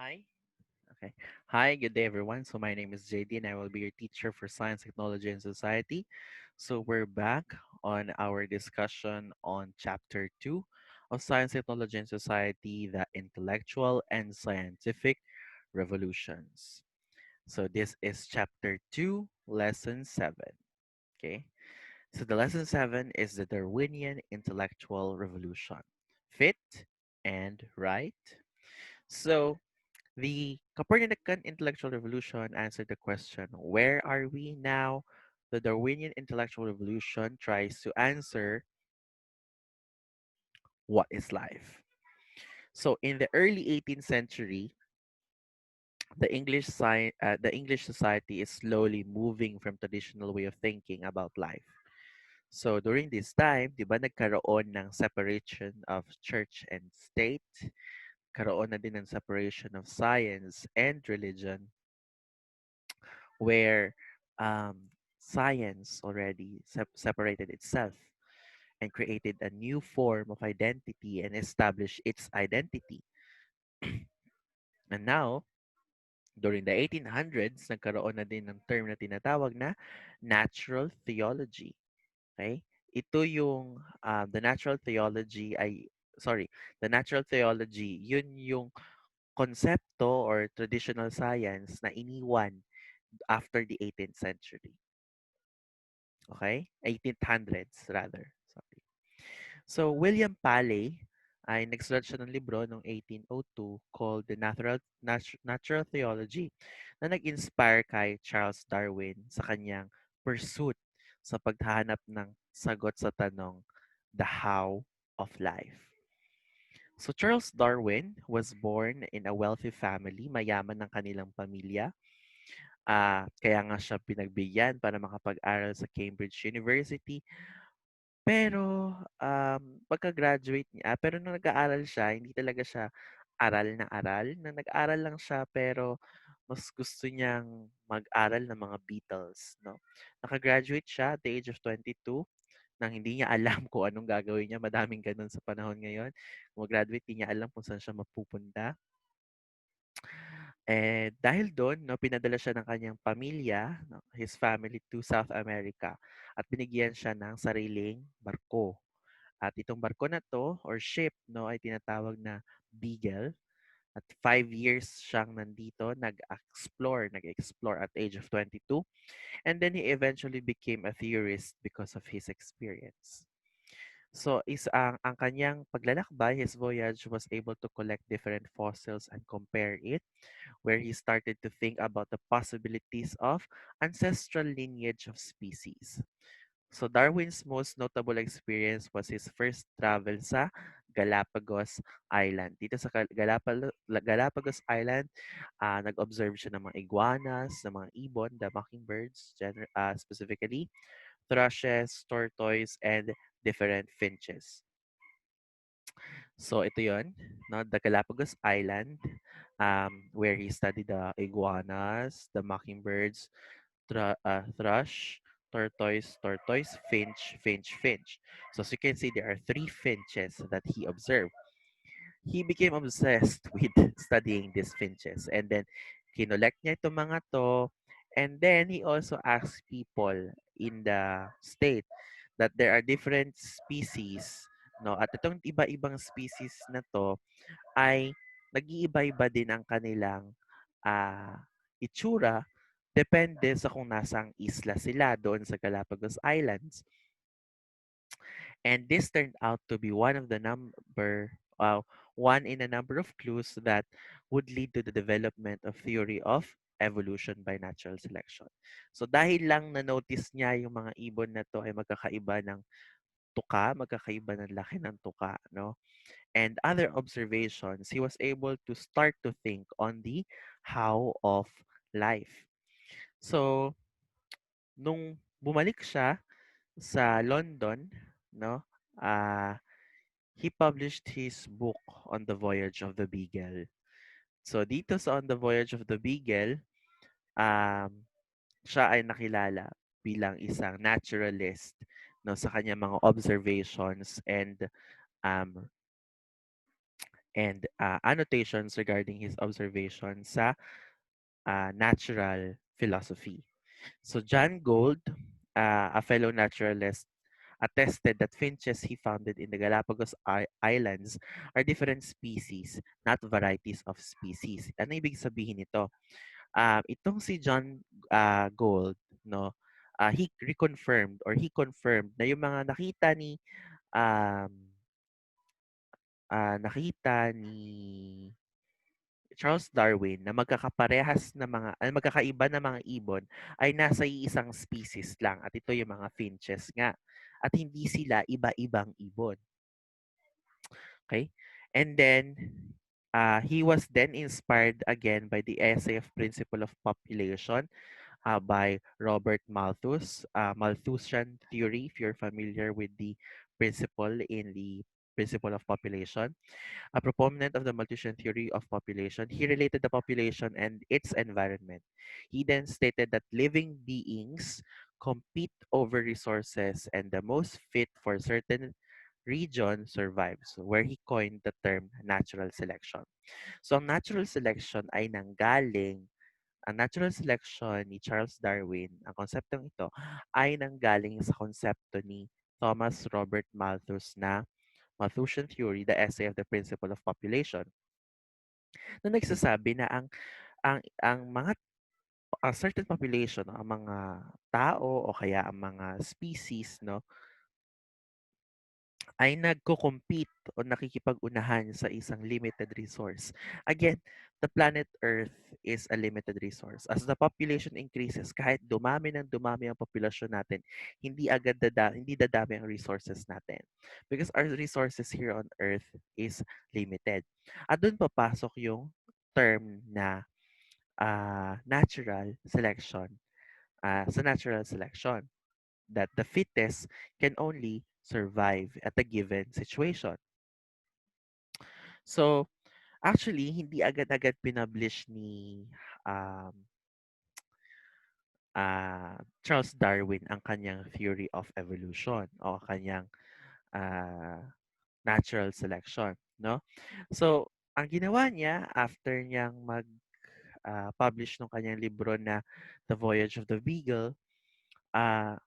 Hi. Okay. Hi, good day, everyone. So, my name is JD, and I will be your teacher for Science, Technology, and Society. So, we're back on our discussion on Chapter 2 of Science, Technology, and Society, the Intellectual and Scientific Revolutions. So, this is Chapter 2, Lesson 7. Okay. So, the Lesson 7 is the Darwinian Intellectual Revolution. Fit and right? So, the Copernican intellectual revolution answered the question, where are we now? The Darwinian intellectual revolution tries to answer, what is life? So in the early 18th century, the English society is slowly moving from traditional way of thinking about life. So during this time, 'di ba nagkaroon ng separation of church and state, karoon na din ng separation of science and religion, where science already separated itself and created a new form of identity and established its identity. And now, during the 1800s, nagkaroon na din ng term na tinatawag na natural theology. Okay? Ito yung the natural theology ay sorry, the natural theology, yun yung konsepto or traditional science na iniwan after the 18th century. Okay? 1800s rather. Sorry. So, William Paley ay nagsulat siya ng libro noong 1802 called The Natural Theology na nag-inspire kay Charles Darwin sa kanyang pursuit sa paghahanap ng sagot sa tanong, the how of life. So Charles Darwin was born in a wealthy family, mayaman ng kanilang pamilya. Kaya nga siya pinagbigyan para makapag-aral sa Cambridge University. Pero, pagka-graduate niya pero nung nag-aaral siya, hindi talaga siya aral na aral. Na nag-aral lang siya pero mas gusto niyang mag-aral ng mga Beatles, 'no. Naka-graduate siya at the age of 22 nang hindi niya alam kung anong gagawin niya. Madaming gano'n sa panahon ngayon. Gumagraduate, 'di niya alam kung saan siya mapupunta. Eh, dahil do'n 'no, pinadala siya ng kanyang pamilya, 'no, his family to South America at binigyan siya ng sariling barko. At itong barko na 'to or ship 'no, ay tinatawag na Beagle at 5 years siyang nandito, nag-explore at age of 22, and then he eventually became a theorist because of his experience. So ang kanyang paglalakbay, his voyage was able to collect different fossils and compare it, where he started to think about the possibilities of ancestral lineage of species. So Darwin's most notable experience was his first travel sa Galapagos Island. Dito sa Galapagos Island, nag-observe siya ng mga iguanas, ng mga ibon, the mockingbirds, specifically, thrushes, tortoise, and different finches. So ito yon, no, the Galapagos Island, where he studied the iguanas, the mockingbirds, thrush, tortoise, finch. So as you can see, there are three finches that he observed. He became obsessed with studying these finches, and then kinolect niya itong mga to, and then he also asked people in the state that there are different species, no, at itong iba-ibang species na to ay nag-iiba-iba din ang kanilang itsura, depende sa kung nasang isla sila doon sa Galapagos Islands. And this turned out to be one in a number of clues that would lead to the development of theory of evolution by natural selection. So dahil lang na-notice niya yung mga ibon na to ay magkakaiba ng tuka, magkakaiba ng laki ng tuka, no? And other observations, he was able to start to think on the how of life. So, nung bumalik siya sa London, no, uh, he published his book on the voyage of the Beagle. So, dito sa On the Voyage of the Beagle, um, siya ay nakilala bilang isang naturalist, no, sa kanyang mga observations and um, and annotations regarding his observation sa natural philosophy. So John Gould, a fellow naturalist, attested that finches he founded in the Galapagos Islands are different species, not varieties of species. Ano ibig sabihin nito? Itong si John Gould, no, he confirmed na yung mga um, nakita ni Charles Darwin na magkakaiba na mga ibon ay nasa iisang species lang at ito yung mga finches nga at hindi sila iba-ibang ibon. Okay? And then he was then inspired again by the essay of Principle of Population by Robert Malthus, Malthusian theory, if you're familiar with the principle in the Principle of Population. A proponent of the Malthusian theory of population, he related the population and its environment. He then stated that living beings compete over resources and the most fit for certain region survives, where he coined the term natural selection. So ang natural selection ni Charles Darwin, ang konseptong ito ay nanggaling sa konsepto ni Thomas Robert Malthus na Malthusian theory, the essay of the principle of population, na nagsasabi na ang mga certain population, no, ang mga tao o kaya ang mga species, no, ay nagko-compete o nakikipag-unahan sa isang limited resource. Again, the planet Earth is a limited resource. As the population increases, kahit dumami ang populasyon natin, hindi dadami ang resources natin. Because our resources here on Earth is limited. At doon papasok yung term na natural selection. Sa natural selection, that the fittest can only survive at a given situation. So, actually, hindi agad-agad pinublish ni um, Charles Darwin ang kanyang theory of evolution o kanyang ah, natural selection, no? So, ang ginawa niya after niyang mag-publish ng kanyang libro na The Voyage of the Beagle, ah,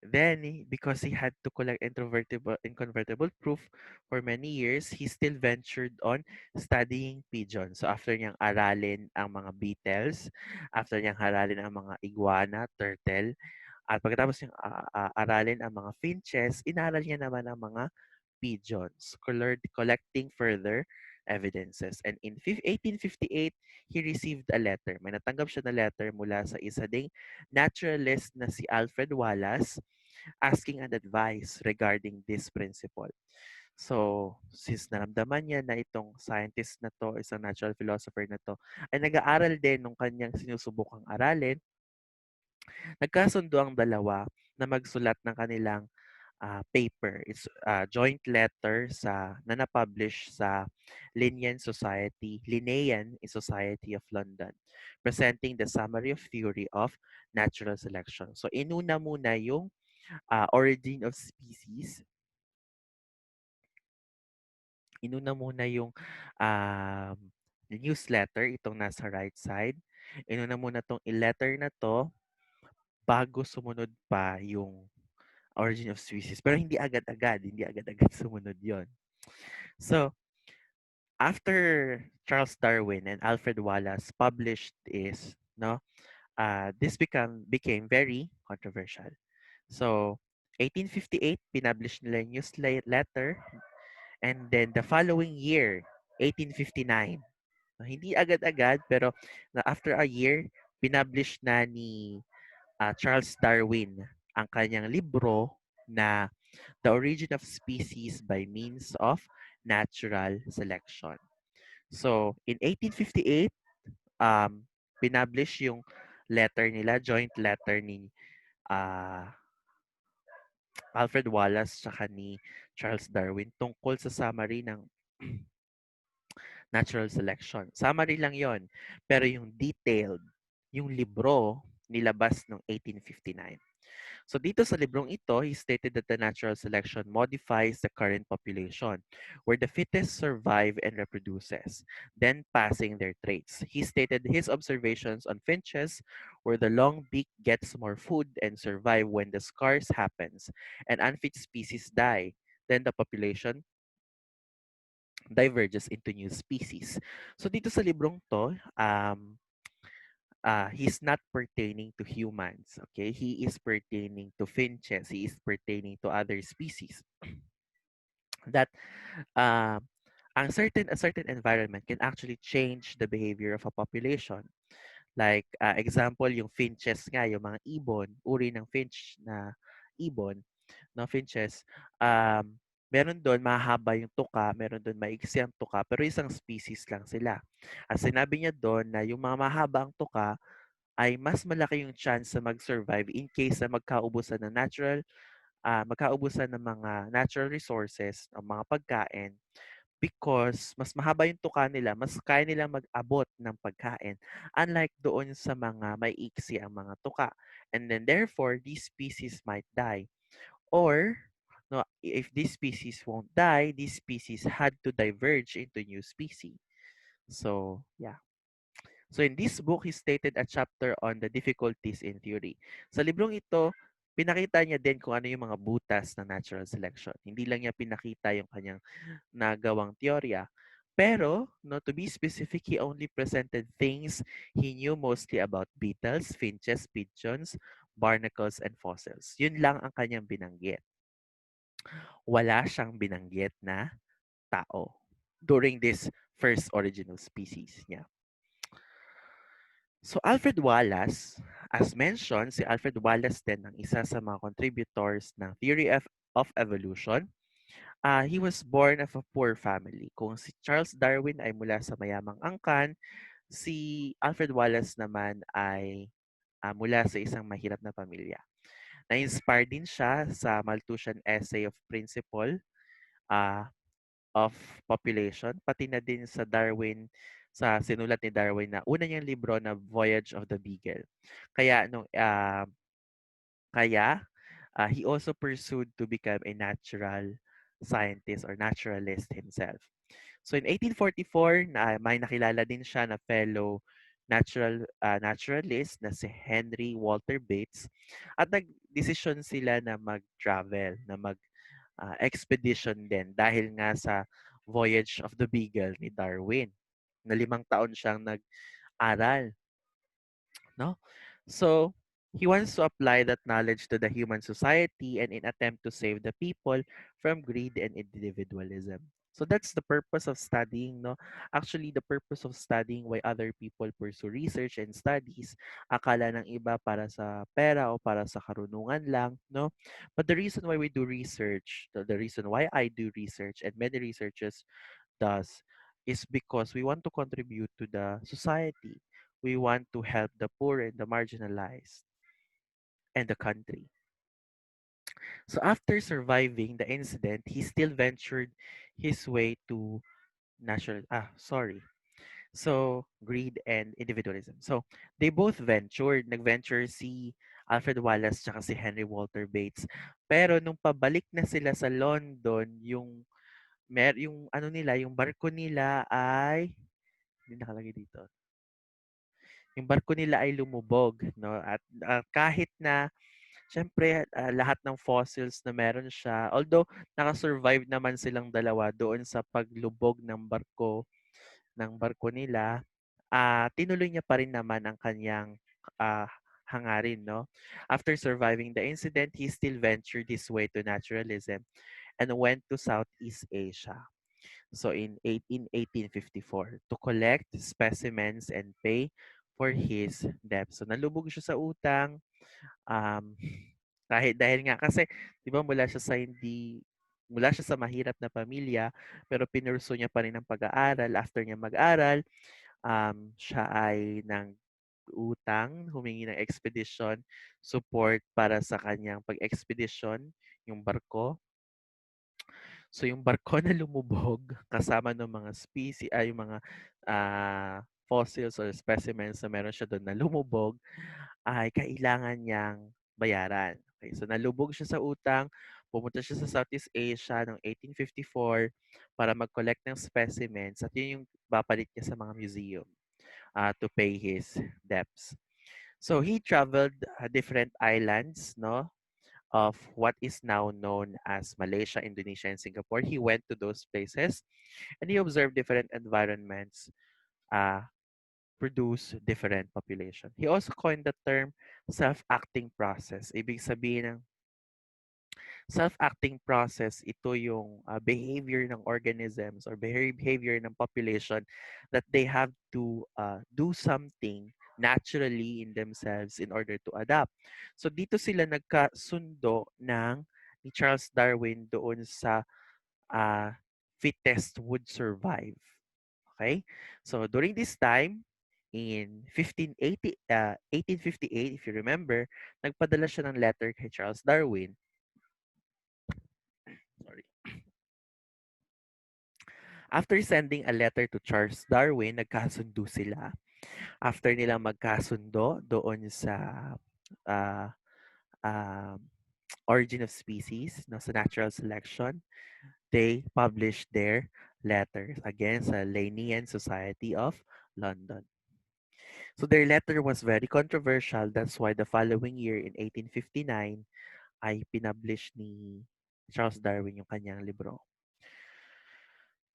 then, because he had to collect inconvertible proof for many years, he still ventured on studying pigeons. So after niyang aralin ang mga beetles, after niyang aralin ang mga iguana, turtle, at pagkatapos niyang aralin ang mga finches, inaral niya naman ang mga pigeons, collecting further evidences. And in 1858, he received a letter. May natanggap siya na letter mula sa isa ding naturalist na si Alfred Wallace asking an advice regarding this principle. So, since naramdaman niya na itong scientist na to, isang natural philosopher na to, ay nag-aaral din nung kanyang sinusubukang aralin, nagkasundo ang dalawa na magsulat ng kanilang paper. It's a joint letter na na-publish sa Linnean Society of London, presenting the summary of theory of natural selection. So, inuna muna yung origin of species. Inuna muna yung um, newsletter, itong nasa right side. Inuna muna tong letter na to bago sumunod pa yung origin of species. Pero hindi agad-agad sumunod yon. So, after Charles Darwin and Alfred Wallace published this, no, this became very controversial. So, 1858, pinublish nila yung newsletter. And then the following year, 1859, hindi agad-agad, pero after a year, pinublish na ni Charles Darwin ang kanyang libro na The Origin of Species by Means of Natural Selection. So, in 1858, pinublish yung joint letter ni uh, Alfred Wallace tsaka ni Charles Darwin tungkol sa summary ng natural selection. Summary lang yon. Pero yung detailed, yung libro, nilabas noong 1859. So dito sa librong ito, he stated that the natural selection modifies the current population, where the fittest survive and reproduces, then passing their traits. He stated his observations on finches, where the long beak gets more food and survive when the scarce happens, and unfit species die. Then the population diverges into new species. So dito sa librong to, he's not pertaining to humans, okay? He is pertaining to finches. He is pertaining to other species. That um, a certain environment can actually change the behavior of a population. Like example, yung finches nga, yung mga ibon, uri ng finch na ibon, no finches, meron doon mahaba yung tuka, meron doon maiksi ang tuka, pero isang species lang sila. At sinabi niya doon na yung mga mahaba ang tuka ay mas malaki yung chance na mag-survive in case na magkaubusan ng mga natural resources, ng mga pagkain, because mas mahaba yung tuka nila, mas kaya nilang mag-abot ng pagkain. Unlike doon sa mga may iksi ang mga tuka. And then therefore, these species might die. Or, no, if these species won't die, these species had to diverge into new species. So, yeah. So in this book, he stated a chapter on the difficulties in theory. Sa librong ito, pinakita niya din kung ano yung mga butas ng natural selection. Hindi lang niya pinakita yung kanyang nagawang teorya. Pero, no, to be specific, he only presented things he knew mostly about beetles, finches, pigeons, barnacles, and fossils. Yun lang ang kanyang binanggit. Wala siyang binanggit na tao during this first original species niya. So Alfred Wallace, as mentioned, si Alfred Wallace din ang isa sa mga contributors ng theory of evolution. He was born of a poor family. Kung si Charles Darwin ay mula sa mayamang angkan, si Alfred Wallace naman ay mula sa isang mahirap na pamilya. Na-inspire din siya sa Malthusian essay of principle uh, of population, pati na din sa sa sinulat ni Darwin na una niyang libro na Voyage of the Beagle. Kaya he also pursued to become a natural scientist or naturalist himself. So in 1844, may nakilala din siya na fellow naturalist na si Henry Walter Bates, at nag-decision sila na mag-travel, na expedition din dahil nga sa Voyage of the Beagle ni Darwin, na 5 taon siyang nag-aral, no? So, he wants to apply that knowledge to the human society and in attempt to save the people from greed and individualism. So that's the purpose of studying, no? Actually, the purpose of studying why other people pursue research and studies, akala ng iba para sa pera o para sa karunungan lang, no? But the reason why we do research, the reason why I do research and many researchers does, is because we want to contribute to the society. We want to help the poor and the marginalized and the country. So after surviving the incident, he still ventured his way to greed and individualism. So they both nag-venture si Alfred Wallace at si Henry Walter Bates. Pero nung pabalik na sila sa London, yung ano nila, yung barko nila ay hindi nakalagay dito. Yung barko nila ay lumubog, no? At kahit na siyempre lahat ng fossils na meron siya, although naka-survive naman silang dalawa doon sa paglubog ng barko nila, tinuloy niya pa rin naman ang kanyang ah, hangarin, no? After surviving the incident, he still ventured his way to naturalism and went to Southeast Asia. So in 1854 to collect specimens and pay for his debt. So nalubog siya sa utang, um, dahil nga kasi 'di ba mula siya sa mahirap na pamilya, pero pinursu niya pa rin ang pag-aaral. After niya mag-aral, siya ay utang, humingi ng expedition support para sa kanyang pag-expedition, yung barko. So yung barko na lumubog kasama ng mga yung mga fossils or specimens na meron siya doon na lumubog, ay kailangan niyang bayaran. Okay, so nalubog siya sa utang, pumunta siya sa Southeast Asia noong 1854 para mag-collect ng specimens at yun yung bapalit niya sa mga museum to pay his debts. So he traveled different islands, no, of what is now known as Malaysia, Indonesia, and Singapore. He went to those places and he observed different environments, uh, produce different population. He also coined the term self-acting process. Ibig sabihin ng self-acting process, ito yung behavior ng organisms or behavior ng population that they have to do something naturally in themselves in order to adapt. So dito sila nagkasundo ni Charles Darwin doon sa uh, fittest would survive. Okay? So during this time, in 1858, if you remember, nagpadala siya ng letter kay Charles Darwin. Sorry. After sending a letter to Charles Darwin, nagkasundo sila. After nila magkasundo doon sa uh, uh, origin of species, no, sa natural selection, they published their letters again sa Linnean Society of London. So their letter was very controversial. That's why the following year in 1859 ay pinublish ni Charles Darwin yung kanyang libro.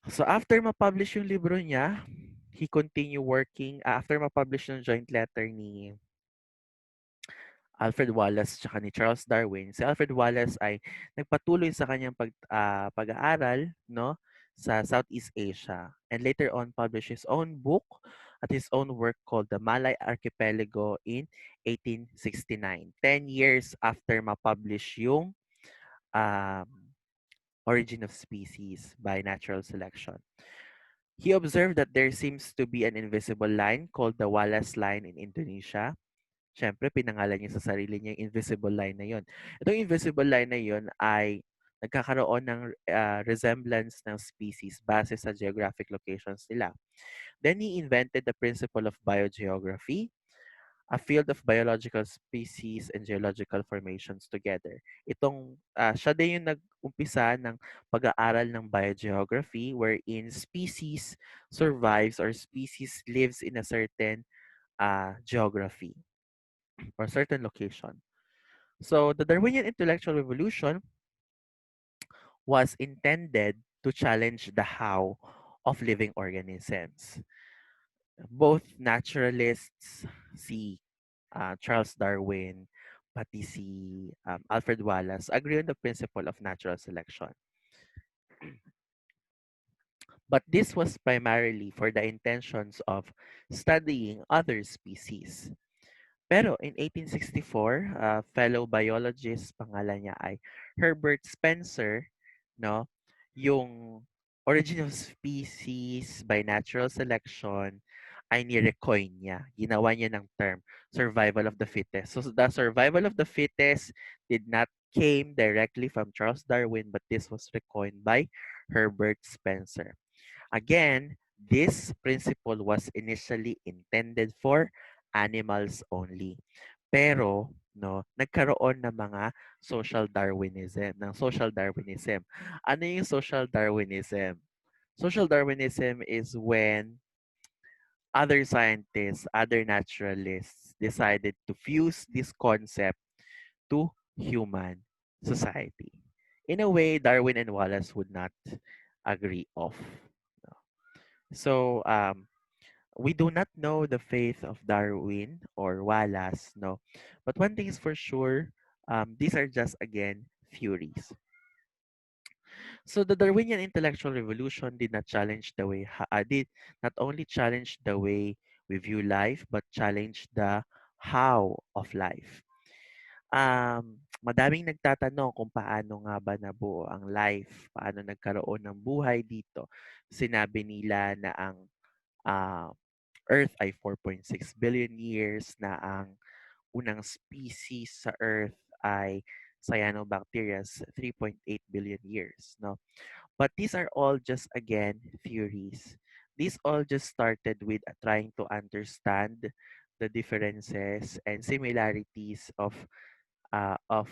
So after ma-publish yung libro niya, he continued working after ma-publish yung joint letter ni Alfred Wallace tsaka ni Charles Darwin. Si Alfred Wallace ay nagpatuloy sa kanyang pag-aaral, no, sa Southeast Asia, and later on published his own book at his own work called The Malay Archipelago in 1869. 10 years after ma-publish yung um, Origin of Species by Natural Selection. He observed that there seems to be an invisible line called the Wallace Line in Indonesia. Siyempre, pinangalan niya sa sarili niya yung invisible line na yon. Itong invisible line na yon ay nagkakaroon ng resemblance ng species base sa geographic locations nila. Then he invented the principle of biogeography, a field of biological species and geological formations together. Siya din yung nag-umpisa ng pag-aaral ng biogeography wherein species survives or species lives in a certain geography or certain location. So the Darwinian intellectual revolution was intended to challenge the how of living organisms. Both naturalists, si Charles Darwin, pati si Alfred Wallace, agree on the principle of natural selection. But this was primarily for the intentions of studying other species. Pero in 1864, fellow biologist, pangalan niya ay Herbert Spencer, no, yung origin of species by natural selection ay ni-recoin niya. Ginawa niya ng term, survival of the fittest. So the survival of the fittest did not came directly from Charles Darwin, but this was recoined by Herbert Spencer. Again, this principle was initially intended for animals only. Pero, no, nagkaroon ng mga social Darwinism. Ano yung social Darwinism? Social Darwinism is when other scientists, other naturalists decided to fuse this concept to human society. In a way, Darwin and Wallace would not agree of. So, we do not know the faith of Darwin or Wallace, no. But one thing is for sure, these are just again theories. So the Darwinian intellectual revolution did not challenge the way did not only challenge the way we view life, but challenge the how of life. Madaming nagtatanong kung paano nga ba nabuo ang life, paano nagkaroon ng buhay dito. Sinabi nila na ang uh, Earth ay 4.6 billion years, na ang unang species sa Earth ay cyanobacteria 3.8 billion years, no? But these are all just again theories. These all just started with trying to understand the differences and similarities of of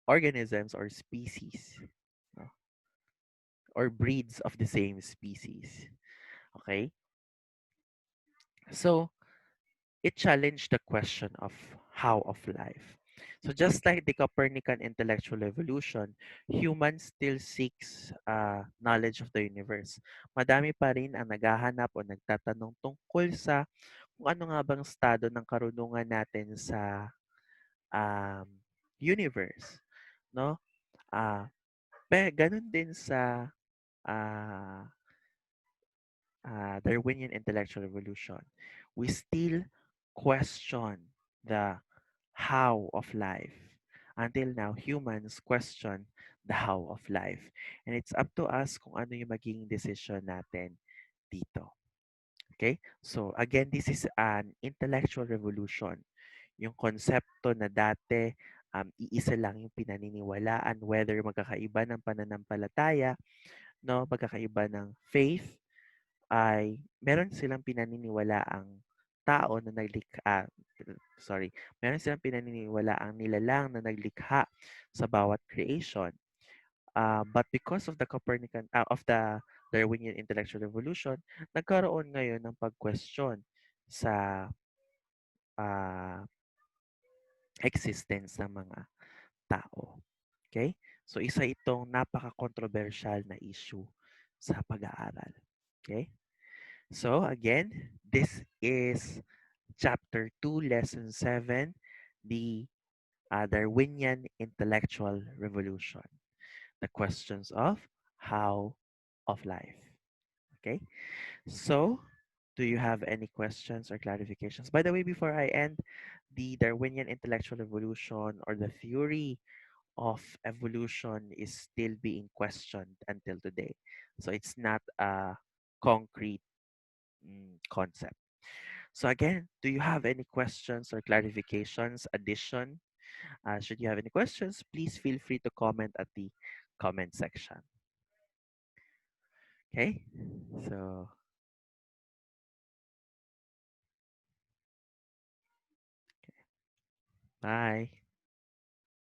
organisms or species, no, or breeds of the same species. Okay, so it challenged the question of how of life. So just like the Copernican intellectual evolution, humans still seeks knowledge of the universe. Madami pa rin ang naghahanap o nagtatanong tungkol sa kung ano nga bang estado ng karunungan natin sa um, universe, no? Ah, ganun din sa ah, Darwinian intellectual revolution. We still question the how of life. Until now, humans question the how of life. And it's up to us kung ano yung magiging decision natin dito. Okay? So again, this is an intellectual revolution. Yung konsepto na dati iisa lang yung pinaniniwalaan, whether magkakaiba ng pananampalataya, no, magkakaiba ng faith, ay meron silang pinaniniwalaang tao na sorry, meron silang pinaniniwalaang nilalang na naglikha sa bawat creation. But because of the of the Darwinian intellectual revolution, nagkaroon ngayon ng pag-question sa ah, existence ng mga tao. Okay? So isa itong napaka-controversial na issue sa pag-aaral. Okay? So again, this is Chapter 2, Lesson 7, the Darwinian Intellectual Revolution. The questions of how of life. Okay? So, do you have any questions or clarifications? By the way, before I end, the Darwinian Intellectual Revolution or the theory of evolution is still being questioned until today. So, it's not a concrete concept. So again, do you have any questions or clarifications, addition? Should you have any questions, please feel free to comment at the comment section. Okay, so bye.